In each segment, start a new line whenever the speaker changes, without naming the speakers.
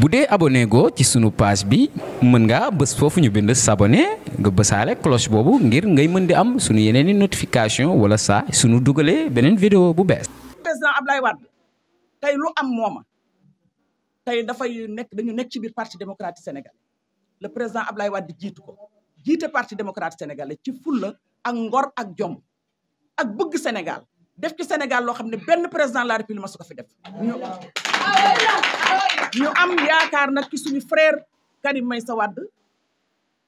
bu dee abonné go ci sunu page bi mën nga bës foofu ñu bind s'abonner nga bësaale cloche boobu ngir ngay mën di am sunu yeneeni notification wala saa sunu dugalee beneen vidéo bu bees.
président Ablaye Wade tey lu am mooma tey dafay dañu nekk ci biir parti démocratique sénégalais le président Ablaye Wade jiitu ko jiite parti démocratique sénégalais ci fulla ak ngor ak jom ak bëgg Sénégal def ci Sénégal loo xam ne benn président de la république ma su ko fi def ñu am yaakaar nag ci suñu frère Karim Meïssa Wade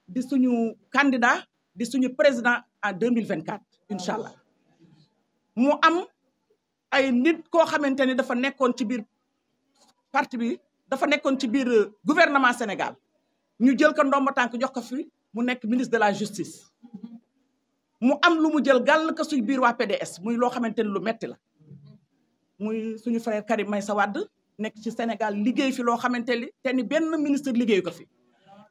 di suñu candidat di suñu président en 2024 incha allah mu am ay nit koo xamante ni dafa nekkoon ci biir parti bi dafa nekkoon ci biir gouvernement Sénégal ñu jël ko ndomba tànk jox ko fi mu nekk ministre de la justice mu am lu mu jël gàll ko suñ biir waa PDS muy loo xamante ni lu metti la muy suñu frère Karim Meïssa Wade nekk ci Sénégal liggéey fi loo xamante ni te ni benn ministre liggéeyu ko fi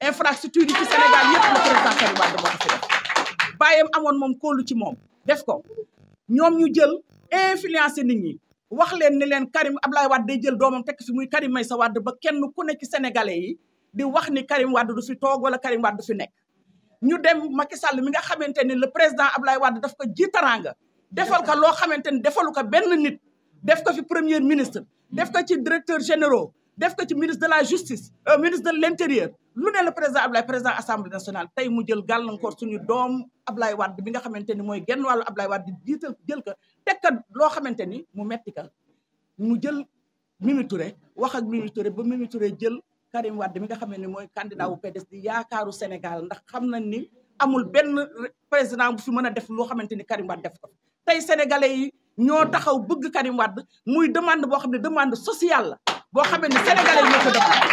infrastructure yi ci Sénégal yëpp le président Karim Wade moo ko fi def bàyyam amoon moom kóolu ci moom def ko ñoom ñu jël influencer nit ñi wax leen ni leen Karim Ablaye Wade day jël doomam tekk fi muy Karim Meïssa Wade ba kenn ku nekk ci sénégalais yi di wax ni Karim Wade du fi toog wala Karim Wade du fi nekk ñu dem Macky Sall mi nga xamante ni le président Ablaye Wade daf ko ji taranga defal ko loo xamante ni defalu ko benn nit def ko fi premier ministre def ko ci directeur généraux def ko ci ministre de la justice ministre de l'intérieur lu ne le président Ablaye président assemblée nationale tey mu jël gàllankoor suñu doom Ablaye Wade bi nga xamante ni mooy genn wàllu Ablaye Wade jiital jël ko teg ko loo xamante ni mu metti ka mu jël Mimi Touré wax ak Mimi Touré ba Mimi Touré jël Karim Wade mi nga xam ne mooy candidat wu PDS di yaakaaru Sénégal ndax xam nañ ni amul benn président bu fi mën a def loo xamante ni Karim Wade def ko tey sénégalais yi ñoo taxaw bëgg Karim Wade muy demande boo xam ne demande sociale la boo xam ne sénégalais yi ñoo ko demande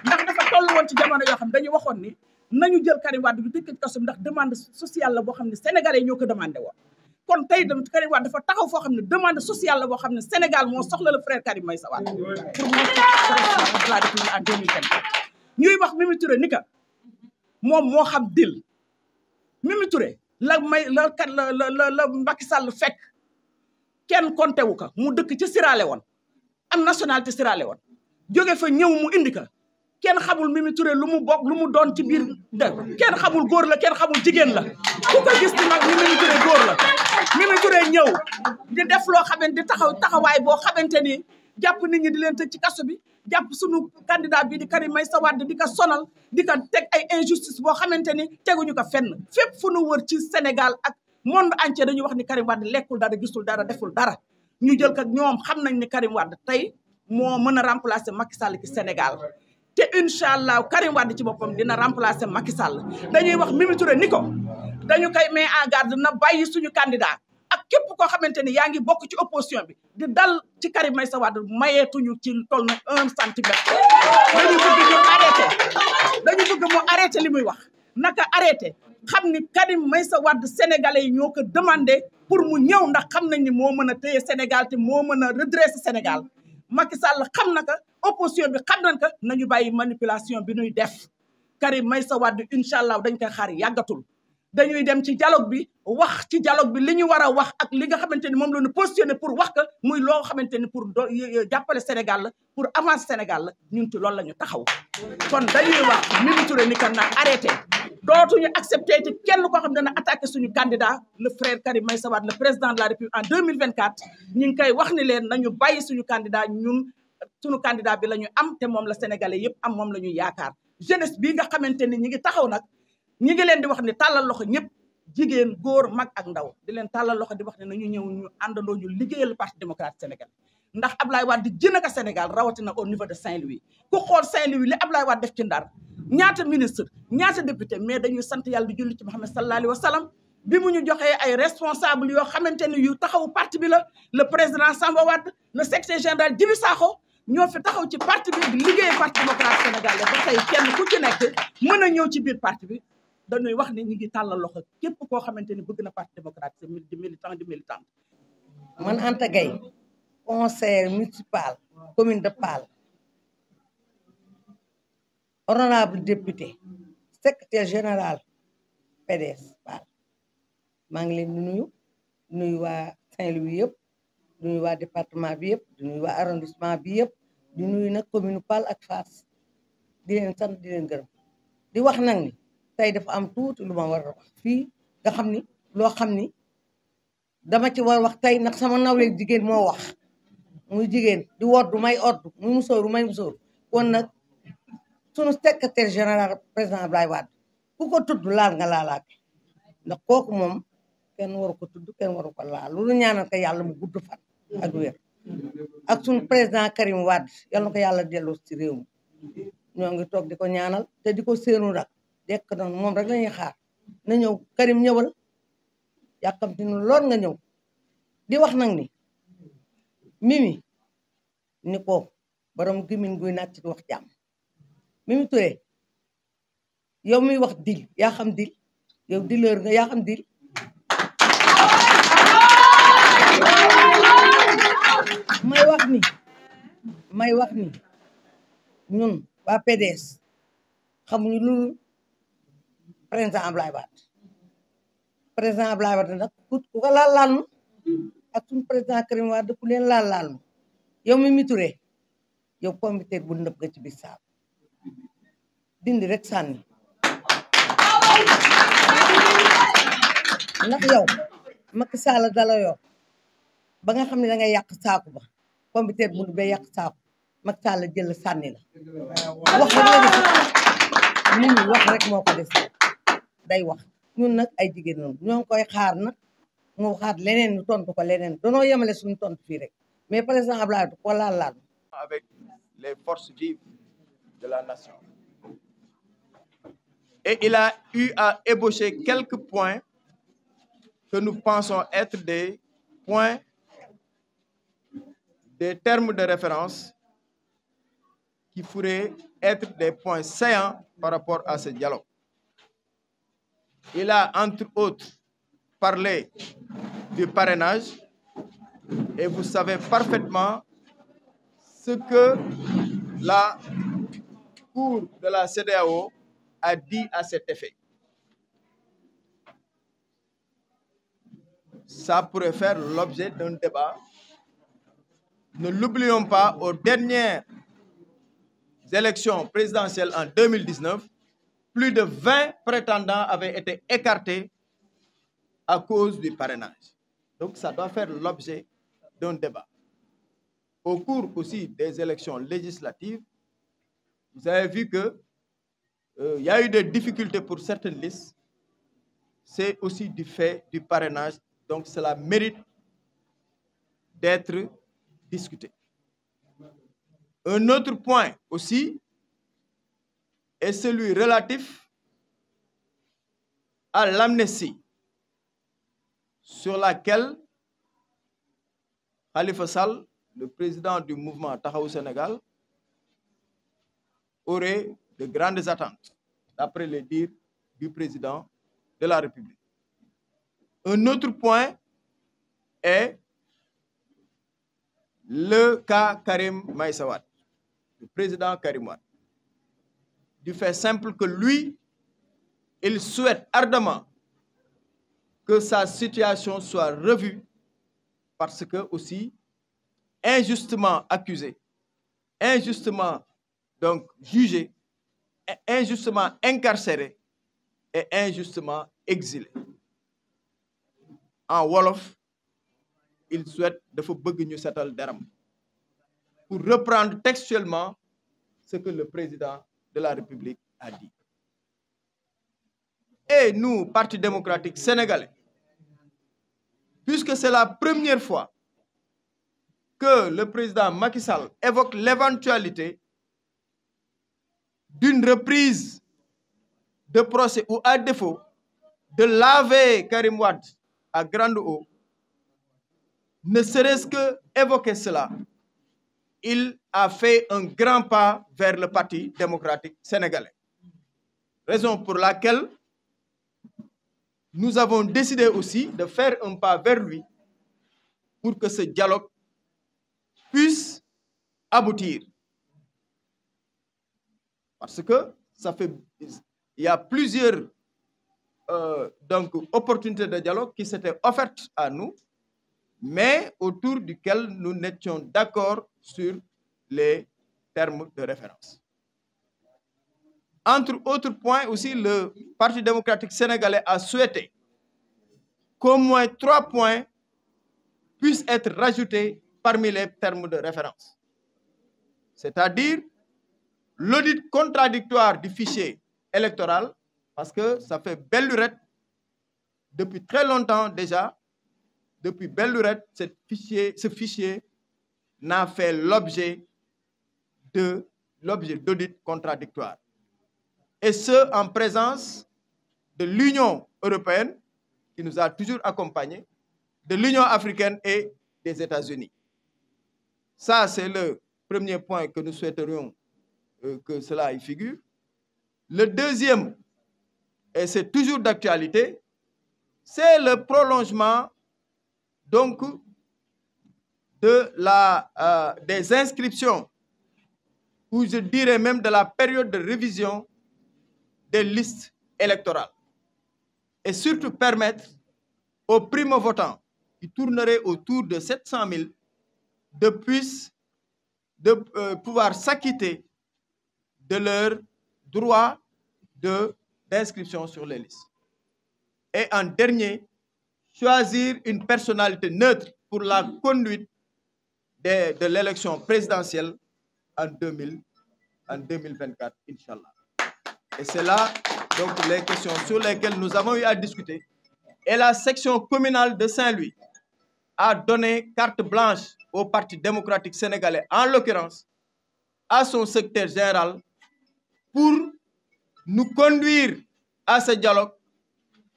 ndax dafa toll woon ci jamono yoo xam ne dañu waxoon ni nañu jël Karim Wade bi tëj ci kaso ndax demande sociale la boo xam ne sénégalais yi ñoo ko demandé woon kon tey dem Karim Wade dafa taxaw foo xam ne demande sociale la boo xam ne Sénégal moo soxla le frère Karim Meïssa Wade pour mu président de la République en 2024 ñuy wax Mimi Touré ni ka moom moo xam dil Mimi Touré la Macky Sall fekk kenn compté wu ko mu dëkk ci Sierra Leone am nationalité Sierra Leone jóge fa ñëw mu indi ka kenn xamul Mimi Touré lu mu bokk lu mu doon ci biir kenn xamul góor la kenn xamul jigéen la ku ko gis ni mag ni Mimi Touré góor la Mimi Touré ñëw di def loo xamante di taxawaay boo xamante ni jàpp nit ñi di leen tëj ci kaso bi jàpp sunu candidat bi di Karim Meïssa Wade di ko sonal di ko teg ay injustice boo xamante ni teguñu ko fenn fépp fu nu wër ci Sénégal ak monde entier dañuy wax ni Karim Wade lekkul dara gisul dara deful dara ñu jël ko ñoom xam nañ ni Karim Wade tey moo mën a remplacer Macky Sall ci Sénégal te incha allah Karim Wade ci boppam dina remplacer Macky Sall dañuy wax Mimi Touré ni ko dañu koy met en garde na bàyyi suñu candidat ak képp koo xamante ni yaa ngi bokk ci opposition bi di dal ci Karim Meïssa Wade mayeetuñu ci toll na 1 centimètre dañu bëgg mu arrêté li muy wax naka arrêté xam ni Karim Meïssa Wade sénégalais yi ñoo ko demandé pour mu ñëw ndax xam nañ ni moo mën a téye Sénégal te moo mën a redresser Sénégal Macky Sall xam na ko opposition bi xam nañ ko nañu bàyyi manipulation bi ñuy def Karim Meïssa Wade incha allah dañ koy xaar yàggatul dañuy dem ci dialogue bi wax ci dialogue bi li ñu war a wax ak li nga xamante ni moom la ñu positionné pour wax ko muy loo xamante ni pour jàppale Sénégal la pour avancer Sénégal la ñun ci loolu la ñu taxaw kon dañuy wax Mimi Touré ni kan na arrêté dootuñu accepté ci kenn koo xam ne dana attaqué suñu candidat le frère Karim Meïssa Wade le président de la République en 2024 ñu ngi koy wax ni leen nañu bàyyi suñu candidat ñun suñu candidat bi la ñu am te moom la sénégalais yëpp am moom la ñu yaakaar jeunesse bii nga xamante ni ñi ngi taxaw nag ñi ngi leen di wax ni tàllal loxo ñëpp jigéen góor mag ak ndaw di leen tàllal loxo di wax ne nañu ñëw ñu àndandoo ñu liggéeyal parti démocratique sénégalais ndax Ablaye Wade jëna ka Sénégal rawatina au niveau de Saint-Louis ku xool Saint-Louis li Ablaye Wade def ci Ndar ñaata ministre ñaata député mais dañuy sant yàlla di julli ci Muhammad sallallahu alayhi wa sallam bi mu ñu joxee ay responsable yoo xamante ni yu taxawu parti bi la le président Samba Wade le secrétaire général Djibi Sakho ñoo fi taxaw ci parti bi di liggéey parti démocratique sénégalais ba tey kenn ku ci nekk mën a ñëw ci biir parti bi dañuy wax ni ñu ngi tàllal loxo képp koo xamante ni bëgg na parti démocratique di militant
man Anta Gaye conseiller municipal commune de Pal honorable député secrétaire général PDS Pal maa ngi leen di nuyu waa Saint-Louis yëpp di nuyu waa département bi yëpp di nuyu waa arrondissement bi yëpp di nuyu nag commune Pal ak Fass di leen sant di leen gërëm di wax nag ni tey dafa am tuuti lu ma war a wax fii nga xam ni loo xam ni dama ci war wax tey ndax sama nawle jigéen moo wax muy jigéen di woddu may oddu muy musóoru may musóoru kon nag sunu secrétaire général président Abdoulaye Wade ku ko tudd laal nga laalaake ndax kooku moom kenn waru ko tudd kenn waru ko laal lu ñaanal ko yàlla mu gudd fan ak wér ak sunu président Karim Wade yal na ko yàlla delloo ci réew mi ñoo ngi toog di ko ñaanal te di ko séenu nag dekk noonu moom rek lañuy xaar na ñëw Karim ñëwal yàkkamti nu lool nga ñëw di wax nag ni Mimi ni ko borom gimin guy naat ci wax jàmm Mimi Touré yow miy wax dil yaa xam dil yow dileur nga yaa xam dil may wax ni ñun waa PDS xamuñu lu président Abdoulaye Wade président Abdoulaye Wade nag ku ko laal nu ak suñu président Karim Wade ku leen laal nu yow Mimi Touré yow comité bu nëb nga ci biir saal dindi rek sànni ndax yow Macky Sall dala yor ba nga xam ne da ngay yàq saaku ba comité bu ba yàq saaku Macky Sall jël sànni la wax rek la def nit ñi wax rek moo ko def day wax ñun nag ay jigéen ñoom ñoo ngi koy xaar nag mu xaar leneen ñu tontu ko leneen danoo yemale suñu tontu fii rek mais président Abdoulaye ko laal
avec les forces vives de la nation. Et il a eu à ébaucher quelques points que nous pensons être des points, des termes de référence qui pourraient être des points saillants par rapport à ce dialogue. Il a, entre autres, parlé du parrainage et vous savez parfaitement ce que la Cour de la CEDEAO a dit à cet effet. Ça pourrait faire l'objet d'un débat. Ne l'oublions pas, aux dernières élections présidentielles en 2019, plus de 20 prétendants avaient été écartés à cause du parrainage. Donc ça doit faire l'objet d'un débat. Au cours aussi des élections législatives, vous avez vu que y a eu des difficultés pour certaines listes. C'est aussi du fait du parrainage. Donc cela mérite d'être discuté. Un autre point aussi est celui relatif à l'amnistie, sur laquelle Khalifa Sall, le président du mouvement Taxawu Sénégal, aurait de grandes attentes, d'après les dires du président de la République. Un autre point est le cas Karim Meïssa Wade, le président Karim Wade. Du fait simple que lui, il souhaite ardemment que sa situation soit revue parce que aussi injustement accusé, injustement donc jugé, injustement incarcéré et injustement exilé. En wolof, il souhaite dafa bëgg ñu setal deram. Pour reprendre textuellement ce que le président de la République a dit. Et nous, Parti démocratique sénégalais, puisque c'est la première fois que le président Macky Sall évoque l'éventualité d'une reprise de procès ou à défaut de laver Karim Wade à grande eau, ne serait-ce que évoquer cela, il a fait un grand pas vers le Parti démocratique sénégalais. Raison pour laquelle nous avons décidé aussi de faire un pas vers lui pour que ce dialogue puisse aboutir. Parce que il y a plusieurs donc, opportunités de dialogue qui s'étaient offertes à nous, mais autour duquel nous n'étions d'accord sur les termes de référence. Entre autres points aussi, le Parti démocratique sénégalais a souhaité qu'au moins 3 points puissent être rajoutés parmi les termes de référence. C'est-à-dire l'audit contradictoire du fichier électoral, parce que ça fait belle lurette depuis très longtemps déjà. Depuis belle lurette, ce fichier n'a fait l'objet d'audits contradictoires. Et ce, en présence de l'Union européenne, qui nous a toujours accompagnés, de l'Union africaine et des États-Unis. Ça, c'est le premier point que nous souhaiterions que cela y figure. Le deuxième, et c'est toujours d'actualité, c'est le prolongement donc des inscriptions, ou je dirais même de la période de révision des listes électorales. Et surtout permettre aux primo-votants qui tourneraient autour de 700 000 de pouvoir s'acquitter de leur droit d'inscription sur les listes. Et en dernier, choisir une personnalité neutre pour la conduite de l'élection présidentielle en 2024, Inch'Allah. Et c'est là donc les questions sur lesquelles nous avons eu à discuter. Et la section communale de Saint-Louis a donné carte blanche au Parti démocratique sénégalais, en l'occurrence à son secrétaire général, pour nous conduire à ce dialogue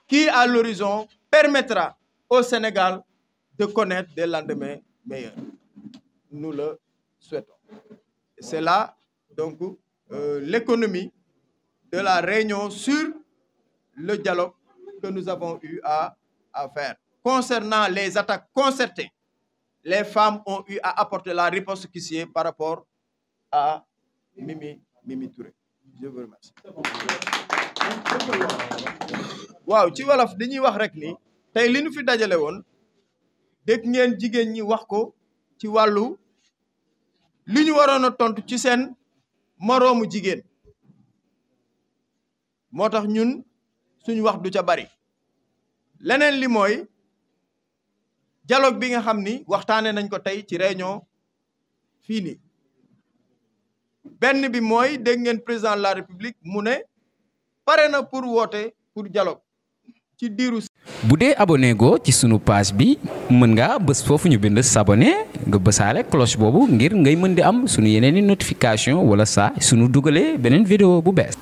qui, à l'horizon, permettra au Sénégal de connaître des lendemains meilleurs. Nous le souhaitons. C'est là, donc, l'économie de la réunion sur le dialogue que nous avons eu à faire. Concernant les attaques concertées, les femmes ont eu à apporter la réponse qui s'y est par rapport à Mimi Touré. Je vous remercie. Waaw ci wolof dañuy wax rek ni tey li ñu fi dajale woon dégg ngeen jigéen ñi wax ko ci wàllu li ñu waroon a tontu ci seen moroomu jigéen moo tax ñun suñu wax du ca bari leneen li mooy dialogue bi nga xam ni waxtaane nañ ko tey ci réunion fii nii benn bi mooy dégg ngeen président de la république mu ne pare na pour woote pour dialogue ci diiru.
bu dee abonné go ci sunu page bi mën nga bës foofu ñu bind s'abonner nga bësaale cloche boobu ngir ngay mën di am sunu yeneeni notification wala saa sunu dugalee beneen vidéo bu bees.